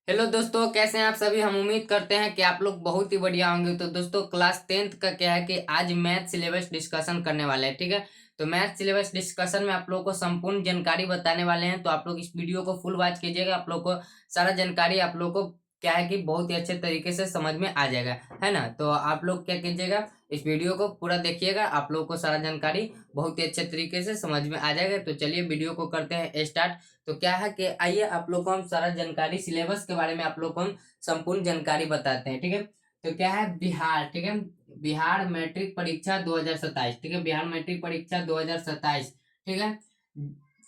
Hello दोस्तों, कैसे हैं आप सभी। हम उम्मीद करते हैं कि आप लोग बहुत ही बढ़िया होंगे। तो दोस्तों, क्लास 10th का क्या है कि आज मैथ सिलेबस डिस्कशन करने वाले हैं, ठीक है। तो मैथ सिलेबस डिस्कशन में आप लोगों को संपूर्ण जानकारी बताने वाले हैं। तो आप लोग इस वीडियो को फुल वॉच कीजिएगा। आप लोग को सारा जानकारी आप लोग को क्या है कि बहुत ही अच्छे तरीके से समझ में आ जाएगा, है ना। तो आप लोग क्या कीजिएगा, इस वीडियो को पूरा देखिएगा। आप लोग को सारा जानकारी बहुत ही अच्छे तरीके से समझ में आ जाएगा। तो चलिए वीडियो को करते हैं स्टार्ट। तो क्या है कि आइए आप लोग को हम सारा जानकारी सिलेबस के बारे में आप लोग को हम संपूर्ण जानकारी बताते हैं, ठीक है। तो क्या है, बिहार, ठीक है। बिहार मैट्रिक परीक्षा 2027, ठीक है। बिहार मैट्रिक परीक्षा 2027, ठीक है।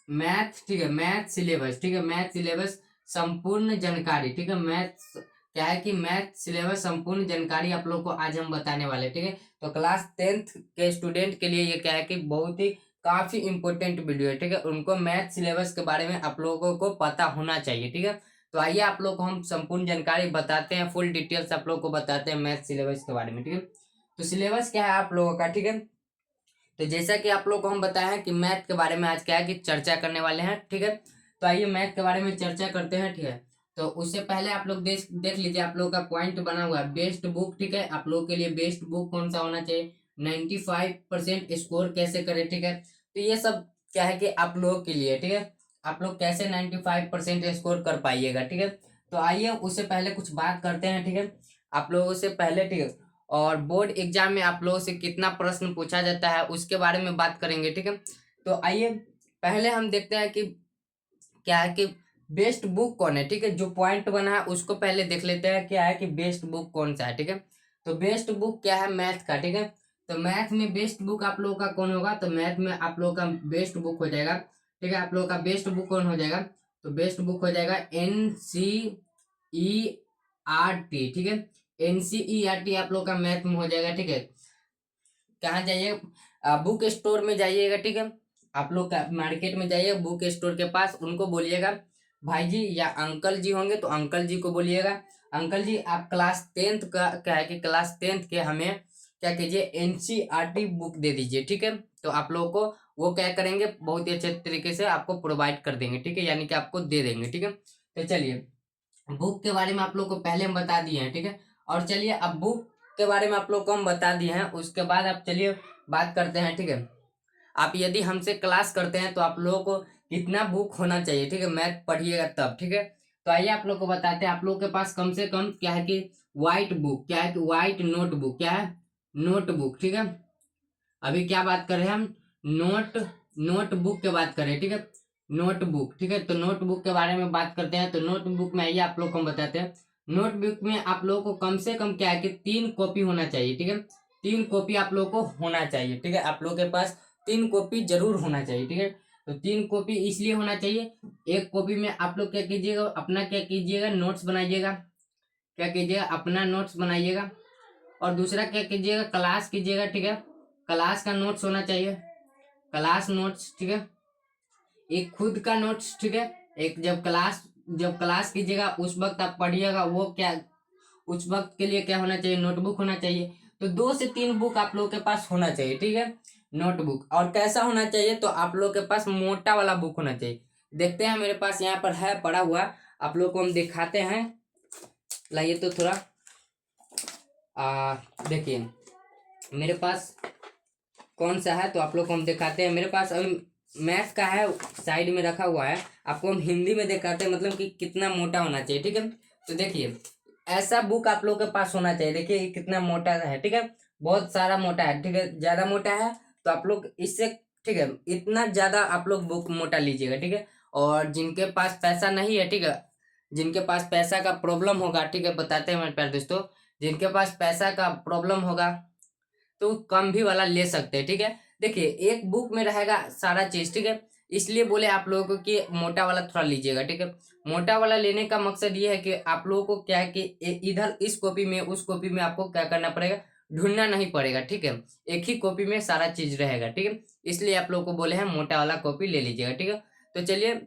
मैथ, ठीक है। मैथ सिलेबस, ठीक है। मैथ सिलेबस संपूर्ण जानकारी, ठीक है। मैथ क्या है कि मैथ सिलेबस संपूर्ण जानकारी आप लोग को आज हम बताने वाले हैं, ठीक है। तो क्लास 10th के स्टूडेंट के लिए ये क्या है कि बहुत ही काफी इंपॉर्टेंट वीडियो है, ठीक है। उनको मैथ सिलेबस के बारे में आप लोगों को पता होना चाहिए, ठीक है। तो आइए आप लोग को हम संपूर्ण जानकारी बताते हैं, फुल डिटेल्स आप लोग को बताते हैं मैथ सिलेबस के बारे में, ठीक है। तो सिलेबस क्या है आप लोगों का, ठीक है। तो जैसा कि आप लोग को हम बताया है कि मैथ के बारे में आज क्या है कि चर्चा करने वाले हैं, ठीक है। तो आइए मैथ के बारे में चर्चा करते हैं, ठीक है। तो उससे पहले आप लोग देख देख लीजिए, आप लोगों का पॉइंट बना हुआ है बेस्ट बुक, ठीक है। आप लोगों के लिए बेस्ट बुक कौन सा होना चाहिए, 95% स्कोर कैसे करें, ठीक है। तो ये सब क्या है कि आप लोगों के लिए, ठीक है। आप लोग कैसे 95% स्कोर कर पाइएगा, ठीक है। तो आइए उससे पहले कुछ बात करते हैं, ठीक है। आप लोगों से पहले, ठीक है। और बोर्ड एग्जाम में आप लोगों से कितना प्रश्न पूछा जाता है उसके बारे में बात करेंगे, ठीक है। तो आइए पहले हम देखते हैं कि क्या है कि बेस्ट बुक कौन है, ठीक है। जो पॉइंट बना है उसको पहले देख लेते हैं, क्या है कि बेस्ट बुक कौन सा है, ठीक है। तो बेस्ट बुक क्या है, मैथ का, ठीक है। तो मैथ में बेस्ट बुक आप लोगों का कौन होगा, तो मैथ में आप लोगों का बेस्ट बुक हो जाएगा, ठीक है। आप लोगों का बेस्ट बुक कौन हो जाएगा, तो बेस्ट बुक हो जाएगा NCERT, ठीक है। NCERT आप लोग का मैथ में हो जाएगा, ठीक है। कहाँ जाइए, बुक स्टोर में जाइएगा, ठीक है। आप लोग का मार्केट में जाइए, बुक स्टोर के पास, उनको बोलिएगा भाई जी, या अंकल जी होंगे तो अंकल जी को बोलिएगा, अंकल जी आप क्लास 10th का क्या है कि क्लास 10th के हमें क्या कीजिए, NCERT बुक दे दीजिए, ठीक है। तो आप लोगों को वो क्या करेंगे, बहुत ही अच्छे तरीके से आपको प्रोवाइड कर देंगे, ठीक है। यानी कि आपको दे देंगे, ठीक है। तो चलिए, बुक के बारे में आप लोग को पहले हम बता दिए हैं, ठीक है। और चलिए अब बुक के बारे में आप लोग को हम बता दिए हैं, उसके बाद आप चलिए बात करते हैं, ठीक है। आप यदि हमसे क्लास करते हैं तो आप लोगों को कितना बुक होना चाहिए, ठीक है, मैथ पढ़िएगा तब, ठीक है। तो आइए आप लोग को बताते हैं, आप लोग के पास कम से कम क्या है कि व्हाइट बुक, क्या है कि व्हाइट नोटबुक, क्या है, नोटबुक, ठीक है। अभी क्या बात कर रहे हैं हम, नोट नोटबुक की बात कर रहे हैं, ठीक है। नोटबुक, ठीक है। तो नोटबुक के बारे में बात करते हैं। तो नोटबुक में आइए आप लोग को हम बताते हैं। नोटबुक में आप लोगों को कम से कम क्या है कि 3 कॉपी होना चाहिए, ठीक है। 3 कॉपी आप लोग को होना चाहिए, ठीक है। आप लोग के पास 3 कॉपी जरूर होना चाहिए, ठीक है। तो 3 कॉपी इसलिए होना चाहिए, एक कॉपी में आप लोग क्या कीजिएगा, अपना क्या कीजिएगा, नोट्स बनाइएगा, क्या कीजिएगा, अपना नोट्स बनाइएगा। और दूसरा क्या कीजिएगा, क्लास कीजिएगा, ठीक है। क्लास का नोट्स होना चाहिए, क्लास नोट्स, ठीक है। एक खुद का नोट्स, ठीक है। एक जब क्लास कीजिएगा उस वक्त आप पढ़िएगा, वो क्या, उस वक्त के लिए क्या होना चाहिए, नोटबुक होना चाहिए। तो 2 से 3 बुक आप लोग के पास होना चाहिए, ठीक है। नोटबुक, और कैसा होना चाहिए, तो आप लोग के पास मोटा वाला बुक होना चाहिए। देखते हैं, मेरे पास यहाँ पर है पड़ा हुआ, आप लोग को हम दिखाते हैं। लाइए तो थोड़ा, देखिए मेरे पास कौन सा है, तो आप लोग को हम दिखाते हैं। मेरे पास अभी मैथ का है, साइड में रखा हुआ है। आपको हम हिंदी में दिखाते हैं, मतलब कि कितना मोटा होना चाहिए, ठीक है। तो देखिए, ऐसा बुक आप लोग के पास होना चाहिए। देखिए ये कितना मोटा है, ठीक है। बहुत सारा मोटा है, ठीक है, ज्यादा मोटा है। तो आप लोग इससे, ठीक है, इतना ज्यादा आप लोग बुक मोटा लीजिएगा, ठीक है। और जिनके पास पैसा नहीं है, ठीक है, जिनके पास पैसा का प्रॉब्लम होगा, ठीक है, बताते हैं मेरे प्यारे दोस्तों, जिनके पास पैसा का प्रॉब्लम होगा तो कम भी वाला ले सकते हैं, ठीक है। देखिए एक बुक में रहेगा सारा चीज, ठीक है। इसलिए बोले आप लोगों को कि मोटा वाला थोड़ा लीजिएगा, ठीक है। मोटा वाला लेने का मकसद ये है कि आप लोगों को क्या है कि इधर इस कॉपी में उस कॉपी में आपको क्या करना पड़ेगा, ढूंढना नहीं पड़ेगा, ठीक है। एक ही कॉपी में सारा चीज रहेगा, ठीक है। इसलिए आप लोगों को बोले हैं मोटा वाला कॉपी ले लीजिएगा, ठीक है। तो चलिए,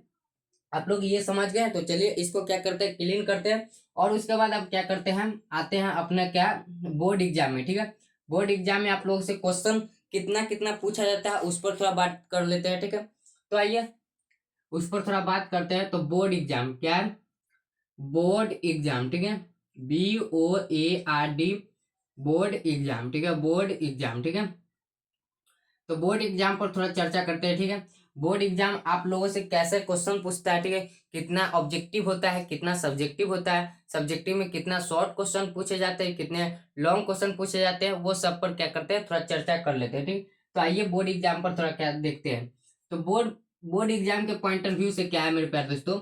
आप लोग ये समझ गए, तो चलिए इसको क्या करते हैं, क्लीन करते हैं। और उसके बाद अब क्या करते हैं, हम आते हैं अपना क्या, बोर्ड एग्जाम में, ठीक है। बोर्ड एग्जाम में आप लोगों से क्वेश्चन कितना कितना पूछा जाता है उस पर थोड़ा बात कर लेते हैं, ठीक है। तो आइए उस पर थोड़ा बात करते हैं। तो बोर्ड एग्जाम क्या है, बोर्ड एग्जाम, ठीक है, BOARD, बोर्ड एग्जाम, ठीक है, बोर्ड एग्जाम, ठीक है। तो बोर्ड एग्जाम पर थोड़ा चर्चा करते हैं, ठीक है। बोर्ड एग्जाम आप लोगों से कैसे क्वेश्चन पूछता है, ठीक है, कितना ऑब्जेक्टिव होता है, कितना सब्जेक्टिव होता है, सब्जेक्टिव में कितना शॉर्ट क्वेश्चन पूछे जाते हैं, कितने लॉन्ग क्वेश्चन पूछे जाते हैं, वो सब पर क्या करते हैं, थोड़ा चर्चा कर लेते हैं, ठीक। तो आइए बोर्ड एग्जाम पर थोड़ा क्या देखते हैं। तो बोर्ड बोर्ड एग्जाम के पॉइंट ऑफ व्यू से क्या है मेरे प्यारे दोस्तों,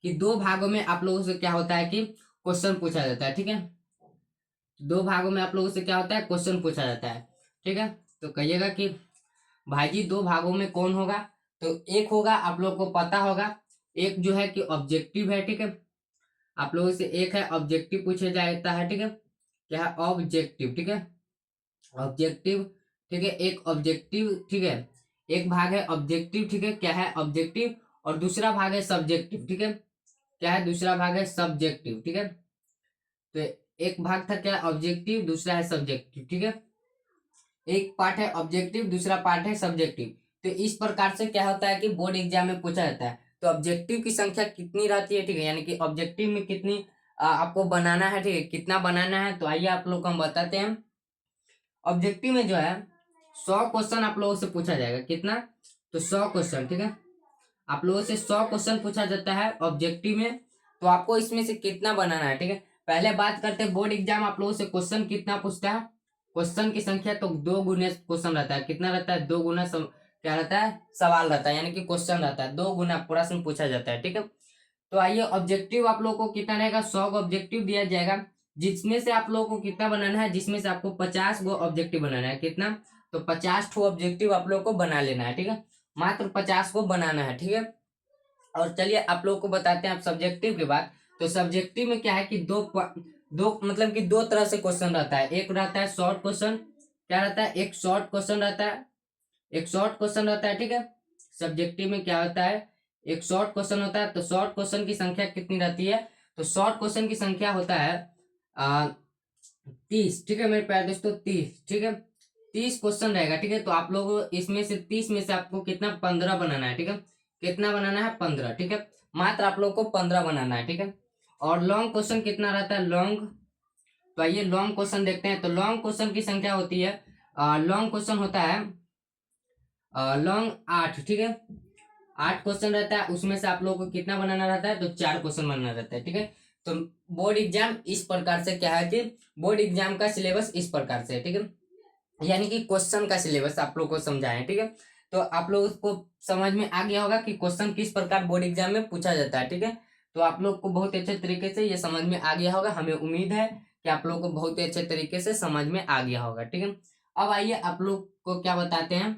कि दो भागों में आप लोगों से क्या होता है कि क्वेश्चन पूछा जाता है, ठीक है। दो भागों में आप लोगों से क्या होता है, क्वेश्चन पूछा जाता है, ठीक है। तो कहिएगा कि भाई जी दो भागों में कौन होगा, तो एक होगा, आप लोग को पता होगा, एक जो है कि ऑब्जेक्टिव है, ठीक है। आप लोगों से एक है ऑब्जेक्टिव पूछा जाता है, ठीक है, क्या है ऑब्जेक्टिव, ठीक है, ऑब्जेक्टिव, ठीक है, एक ऑब्जेक्टिव, ठीक है, एक भाग है ऑब्जेक्टिव, ठीक है, क्या है ऑब्जेक्टिव, और दूसरा भाग है सब्जेक्टिव, ठीक है, क्या है दूसरा भाग है सब्जेक्टिव, ठीक है। तो एक भाग था क्या ऑब्जेक्टिव, दूसरा है सब्जेक्टिव, ठीक है, एक पार्ट है ऑब्जेक्टिव, दूसरा पार्ट है सब्जेक्टिव। तो इस प्रकार से क्या होता है कि बोर्ड एग्जाम में पूछा जाता है, तो ऑब्जेक्टिव की संख्या कितनी रहती है, ठीक है, यानी कि ऑब्जेक्टिव में कितनी आपको बनाना है, ठीक है, कितना बनाना है। तो आइए आप लोग को हम बताते हैं। ऑब्जेक्टिव में जो है 100 क्वेश्चन आप लोगों से पूछा जाएगा, कितना, तो 100 क्वेश्चन, ठीक है, आप लोगों से 100 क्वेश्चन पूछा जाता है ऑब्जेक्टिव में। तो आपको इसमें से कितना बनाना है, ठीक है। पहले बात करते हैं बोर्ड एग्जाम आप लोगों से क्वेश्चन कितना पूछता है, क्वेश्चन की संख्या तो 2 गुने क्वेश्चन रहता है, कितना रहता है 2 गुना क्या रहता है, सवाल रहता है, यानी कि क्वेश्चन रहता है, 2 गुना प्रश्न पूछा जाता है, ठीक है। तो आइए ऑब्जेक्टिव आप लोगों को कितना रहेगा, 100 ऑब्जेक्टिव दिया जाएगा, जिसमें से आप लोगों को कितना बनाना है, जिसमें से आपको 50 ऑब्जेक्टिव बनाना है, कितना, तो 50 ऑब्जेक्टिव आप लोग को बना लेना है, ठीक है, मात्र 50 को बनाना है, ठीक है। और चलिए आप लोग को बताते हैं आप सब्जेक्टिव के बाद। तो सब्जेक्टिव में क्या है कि दो मतलब कि दो तरह से क्वेश्चन रहता है, एक रहता है शॉर्ट क्वेश्चन, क्या रहता है, एक शॉर्ट क्वेश्चन रहता है, एक शॉर्ट क्वेश्चन रहता है, ठीक है। सब्जेक्टिव में क्या होता है, एक शॉर्ट क्वेश्चन होता है। तो शॉर्ट क्वेश्चन की संख्या कितनी रहती है, तो शॉर्ट क्वेश्चन की संख्या होता है 30, ठीक है मेरे प्यारे दोस्तों, 30, ठीक है, 30 क्वेश्चन रहेगा, ठीक है। तो आप लोग इसमें से 30 में से आपको कितना 15 बनाना है, ठीक है, कितना बनाना है 15, ठीक है, मात्र आप लोग को 15 बनाना है, ठीक है। और लॉन्ग क्वेश्चन कितना रहता है लॉन्ग, तो आइए लॉन्ग क्वेश्चन देखते हैं। तो लॉन्ग क्वेश्चन की संख्या होती है, लॉन्ग क्वेश्चन होता है लॉन्ग 8, ठीक है, 8 क्वेश्चन रहता है, उसमें से आप लोगों को कितना बनाना रहता है, तो 4 क्वेश्चन बनाना रहता है, ठीक है। तो बोर्ड एग्जाम इस प्रकार से क्या है कि बोर्ड एग्जाम का सिलेबस इस प्रकार से है, ठीक है, यानी कि क्वेश्चन का सिलेबस आप लोग को समझाएं, ठीक है। तो आप लोग को समझ में आ गया होगा कि क्वेश्चन किस प्रकार बोर्ड एग्जाम में पूछा जाता है, ठीक है। तो आप लोग को बहुत अच्छे तरीके से ये समझ में आ गया होगा, हमें उम्मीद है कि आप लोग को बहुत ही अच्छे तरीके से समझ में आ गया होगा, ठीक है। अब आइए आप लोग को क्या बताते हैं,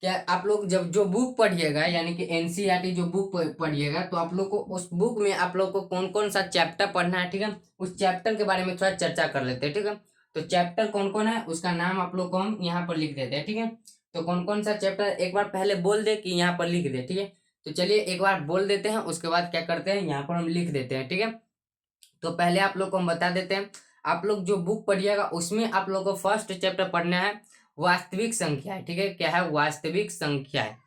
क्या आप लोग जब जो बुक पढ़िएगा, यानी कि एनसीईआरटी जो बुक पढ़िएगा, तो आप लोग को उस बुक में आप लोग को कौन कौन सा चैप्टर पढ़ना है, ठीक है, उस चैप्टर के बारे में थोड़ा चर्चा कर लेते हैं, ठीक है। तो चैप्टर कौन कौन है उसका नाम आप लोग को हम यहाँ पर लिख देते हैं, ठीक है। तो कौन कौन सा चैप्टर एक बार पहले बोल दे कि यहाँ पर लिख दे, ठीक है। तो चलिए एक बार बोल देते हैं, उसके बाद क्या करते हैं यहाँ पर हम लिख देते हैं, ठीक है। तो पहले आप लोग को हम बता देते हैं, आप लोग जो बुक पढ़िएगा उसमें आप लोग को फर्स्ट चैप्टर पढ़ना है वास्तविक संख्या है, ठीक है, क्या है वास्तविक संख्या है,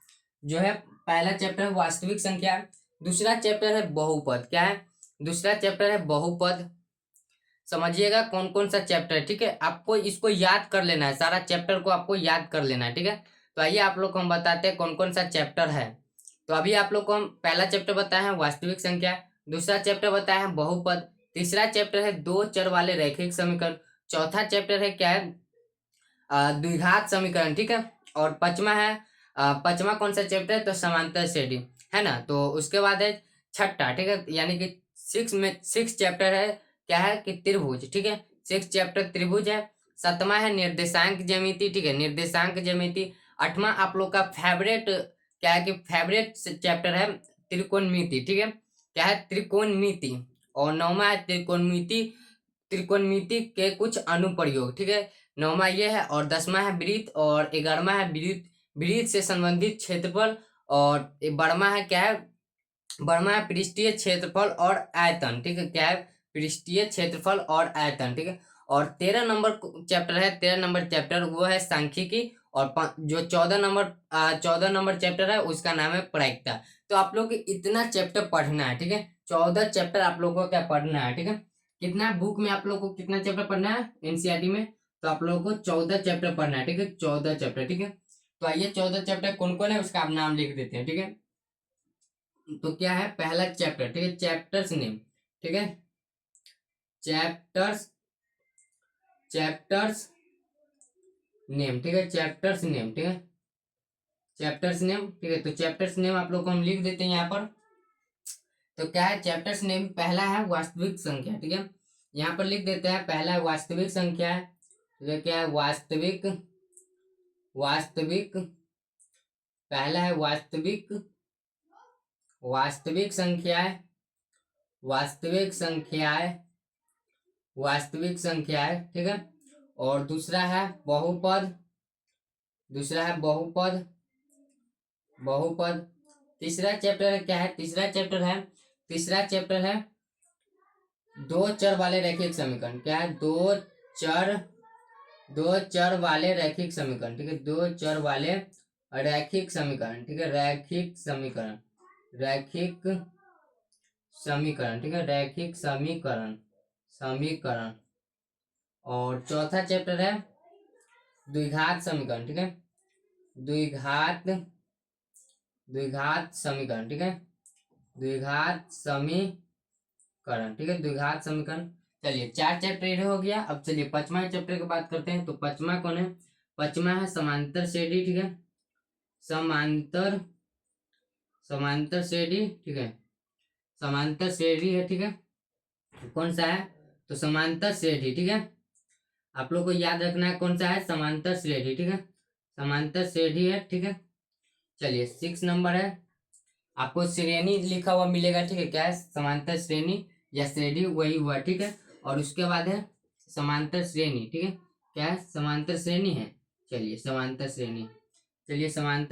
जो है पहला चैप्टर है वास्तविक संख्या। दूसरा चैप्टर है बहुपद, क्या है दूसरा चैप्टर है बहुपद। समझिएगा कौन कौन सा चैप्टर है, ठीक है, आपको इसको याद कर लेना है, सारा चैप्टर को आपको याद कर लेना है, ठीक है। तो आइए आप लोग को हम बताते हैं कौन कौन सा चैप्टर है। तो अभी आप लोग को हम पहला चैप्टर बताए हैं वास्तविक संख्या, दूसरा चैप्टर बताया है बहुपद, तीसरा चैप्टर है दो चर वाले रैखिक समीकरण, चौथा चैप्टर है क्या है द्विघात समीकरण, ठीक है। और पांचवा है पांचवा कौन सा चैप्टर है, तो समांतर श्रेणी, है ना। तो उसके बाद है छठा, ठीक है, यानी कि सिक्स चैप्टर है क्या है कि त्रिभुज, ठीक है, सिक्स चैप्टर त्रिभुज है। सातवां है निर्देशांक ज्यामिति, ठीक है, निर्देशांक ज्यामिति। आठवां आप लोग का फेवरेट क्या है कि फेवरेट चैप्टर है त्रिकोणमिति, ठीक है, क्या है त्रिकोणमिति। और नौवां है त्रिकोणमिति, त्रिकोणमिति के कुछ अनुप्रयोग, ठीक है, नौवां ये है। और 10वां है वृत्त, और 11वां है वृत्त, वृत्त से संबंधित क्षेत्रफल। और 12वां है क्या है, 12वां है पृष्ठीय क्षेत्रफल और आयतन, ठीक है, क्या है पृष्ठीय क्षेत्रफल और आयतन, ठीक है। और 13 नंबर चैप्टर है, 13 नंबर चैप्टर वो है सांख्यिकी। और जो 14 नंबर चैप्टर है उसका नाम है प्रायिकता। तो आप लोग को इतना चैप्टर पढ़ना है, ठीक है, 14 चैप्टर आप लोगों को क्या पढ़ना है, ठीक है। कितना बुक में आप लोगों को कितना चैप्टर पढ़ना है एनसीईआरटी में, तो आप लोगों को 14 चैप्टर पढ़ना है, ठीक है, 14 चैप्टर, ठीक है। तो आइए 14 चैप्टर कौन कौन है उसका आप नाम लिख देते हैं, ठीक है। तो क्या है पहला चैप्टर, ठीक है, चैप्टर्स नेम, ठीक है, चैप्टर्स चैप्टर्स नेम, ठीक है, चैप्टर्स नेम, ठीक है, चैप्टर्स नेम, ठीक है। तो चैप्टर्स नेम आप लोग को हम लिख देते हैं यहाँ पर। तो क्या है चैप्टर्स नेम, पहला है वास्तविक संख्या, ठीक है, यहाँ पर लिख देते हैं पहला वास्तविक संख्या है, तो क्या है वास्तविक वास्तविक पहला है वास्तविक वास्तविक संख्याएं वास्तविक संख्याएं वास्तविक संख्याएं, ठीक है। और दूसरा है बहुपद बहुपद। तीसरा चैप्टर है क्या है, तीसरा चैप्टर है दो चर वाले रैखिक समीकरण, क्या है दो चर वाले रैखिक समीकरण, ठीक है, दो चर वाले रैखिक समीकरण, ठीक है, रैखिक समीकरण, ठीक है, रैखिक समीकरण। और चौथा चैप्टर है द्विघात समीकरण, ठीक है, द्विघात समीकरण, ठीक है, द्विघात समीकरण, ठीक है, द्विघात समीकरण। चलिए 4 चैप्टर ये हो गया। अब चलिए 5वां चैप्टर की बात करते हैं। तो 5वां कौन है, 5वां है समांतर श्रेणी, ठीक है, समांतर श्रेणी, ठीक है, समांतर श्रेणी है, ठीक है, कौन सा है, तो समांतर श्रेणी, ठीक है, आप लोग को याद रखना है कौन सा है, समांतर श्रेणी, ठीक है, समांतर श्रेणी है, ठीक है। चलिए 6 नंबर है, आपको श्रेणी लिखा हुआ मिलेगा, ठीक है, क्या है समांतर श्रेणी या श्रेणी वही हुआ, ठीक है। और उसके बाद है समांतर श्रेणी, ठीक है, क्या है समांतर श्रेणी है। चलिए समांतर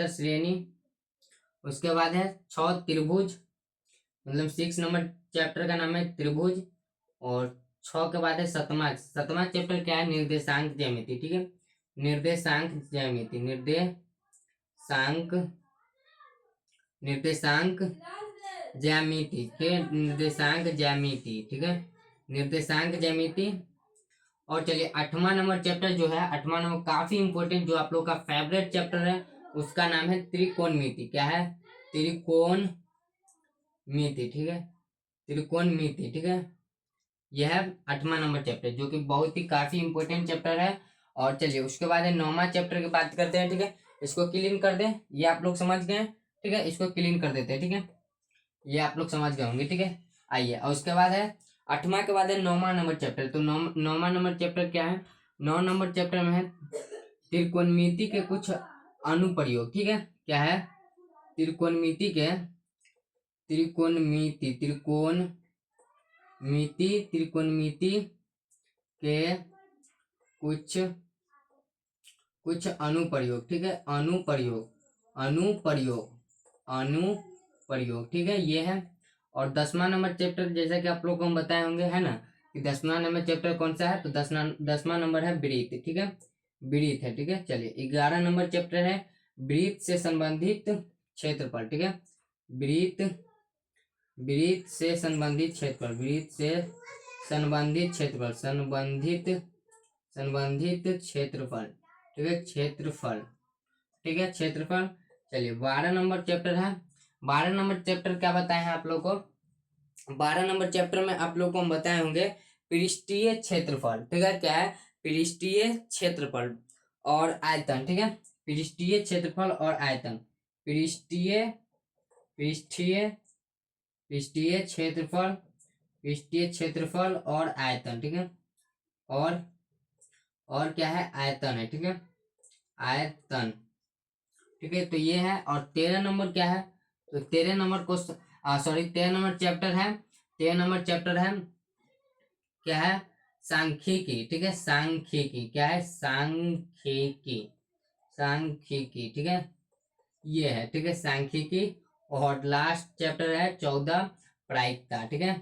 श्रेणी, उसके बाद है 6 त्रिभुज, मतलब 6 नंबर चैप्टर का नाम है त्रिभुज। और 6 के बाद है सतमा चैप्टर क्या है, निर्देशांक ज्यामिति, ठीक है, निर्देशांक ज्यामिति, निर्देशांक ज्यामिति, ठीक है, निर्देशांक ज्यामिति, ठीक है, निर्देशांक ज्यामिति। और चलिए 8वां नंबर चैप्टर जो है, 8वां नंबर काफी इंपॉर्टेंट, जो आप लोग का फेवरेट चैप्टर है, उसका नाम है त्रिकोणमिति, क्या है त्रिकोणमिति, ठीक है, त्रिकोणमिति, ठीक है। यह है 8वां नंबर चैप्टर जो कि बहुत ही काफी इंपॉर्टेंट चैप्टर है। और चलिए उसके बाद है 9वां चैप्टर की बात करते हैं, ठीक है, इसको क्लीन कर दें, ये आप लोग समझ गए, ठीक है, इसको क्लीन कर देते हैं, ठीक है, ये आप लोग समझ गए होंगे, ठीक है। आइए, और उसके बाद है 8वां के बाद है 9वां नंबर चैप्टर। तो 9वां नंबर चैप्टर क्या है, 9 नंबर चैप्टर में है त्रिकोणमिति के कुछ अनुप्रयोग, ठीक है, क्या है त्रिकोणमिति के कुछ अनुप्रयोग, ठीक है, अनुप्रयोग, ठीक है, ये है। और 10वां नंबर चैप्टर जैसा कि आप लोग को हम बताए होंगे, है ना, कि 10वां नंबर चैप्टर कौन सा है, तो 10वां नंबर है वृत्त, ठीक है, वृत्त है, ठीक है। चलिए 11 नंबर चैप्टर है वृत्त से संबंधित क्षेत्रफल, ठीक है, वृत्त से संबंधित क्षेत्रफल, वृत्त से संबंधित क्षेत्रफल, ठीक है, क्षेत्रफल, ठीक है, क्षेत्रफल। चलिए 12 नंबर चैप्टर है, 12 नंबर चैप्टर क्या बताए हैं आप लोग को, 12 नंबर चैप्टर में आप लोग को हम बताए होंगे पृष्ठीय क्षेत्रफल, ठीक है, क्या है पृष्ठीय क्षेत्रफल और आयतन, ठीक है, पृष्ठीय क्षेत्रफल और आयतन, पृष्ठीय क्षेत्रफल और आयतन, ठीक है, और क्या है आयतन है, ठीक है, आयतन, ठीक है। तो ये है। और 13 नंबर क्या है, तो 13 नंबर 13 नंबर चैप्टर है, 13 नंबर चैप्टर है क्या है सांख्यिकी, ठीक है, सांख्यिकी, क्या है सांख्यिकी, ठीक है, ये है, ठीक है, सांख्यिकी। और लास्ट चैप्टर है 14 प्रायिकता, ठीक है,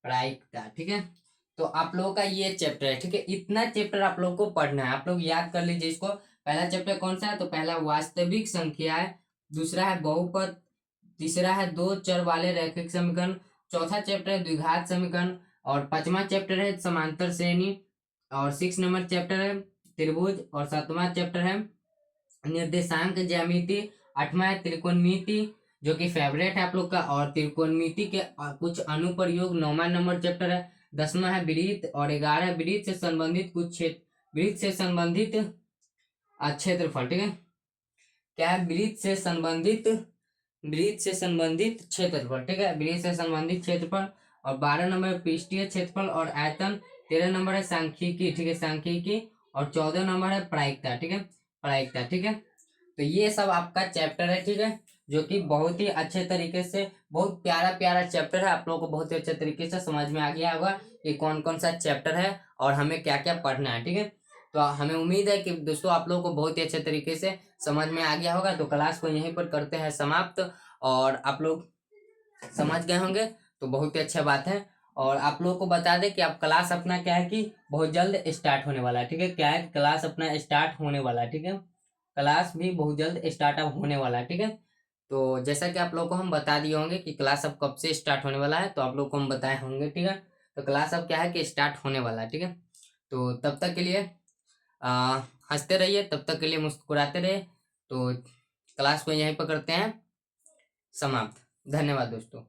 प्रायिकता, ठीक है। तो आप लोगों का ये चैप्टर है, ठीक है, इतना चैप्टर आप लोगों को पढ़ना है, आप लोग याद कर लीजिए इसको। पहला चैप्टर कौन सा है, तो पहला वास्तविक संख्या है, दूसरा है बहुपद, तीसरा है दो चर वाले रैखिक समीकरण, चौथा चैप्टर है द्विघात समीकरण, और पांचवा चैप्टर है समांतर श्रेणी, और 6 नंबर चैप्टर है त्रिभुज, और सातवां चैप्टर है निर्देशांक ज्यामिति, आठवां है त्रिकोणमिति जो कि फेवरेट है आप लोग का, और त्रिकोणमिति के कुछ अनुप्रयोग नौवां नंबर चैप्टर है, 10वां है वृत्त, और 11 वृत्त से संबंधित कुछ क्षेत्र, वृत्त से संबंधित क्षेत्रफल। ठीक है, क्या है वृत्त से संबंधित, वृत्त से संबंधित क्षेत्रफल। ठीक है, वृत्त से संबंधित क्षेत्रफल, और 12 नंबर पृष्ठीय क्षेत्रफल और आयतन, 13 नंबर है सांख्यिकी। ठीक है, सांख्यिकी, और 14 नंबर है प्रायिकता। ठीक है, प्रायिकता। ठीक है, तो ये सब आपका चैप्टर है। ठीक है, जो कि बहुत ही अच्छे तरीके से, बहुत प्यारा प्यारा चैप्टर है, आप लोगों को बहुत ही अच्छे तरीके से समझ में आ गया होगा कि कौन कौन सा चैप्टर है और हमें क्या क्या पढ़ना है। ठीक है, तो हमें उम्मीद है कि दोस्तों आप लोगों को बहुत ही अच्छे तरीके से समझ में आ गया होगा। तो क्लास को यहीं पर करते हैं समाप्त, और आप लोग समझ गए होंगे तो बहुत ही अच्छा बात है। और आप लोगों को बता दें कि आप क्लास अपना क्या है कि बहुत जल्द स्टार्ट होने वाला है। ठीक है, क्या है क्लास अपना स्टार्ट होने वाला है। ठीक है, क्लास भी बहुत जल्द स्टार्टअप होने वाला है। ठीक है, तो जैसा कि आप लोग को हम बता दिए होंगे कि क्लास अब कब से स्टार्ट होने वाला है, तो आप लोग को हम बताए होंगे। ठीक है, तो क्लास अब क्या है कि स्टार्ट होने वाला है। ठीक है, तो तब तक के लिए आ, हंसते रहिए, तब तक के लिए मुस्कुराते रहिए। तो क्लास को यहीं पर करते हैं समाप्त। धन्यवाद दोस्तों।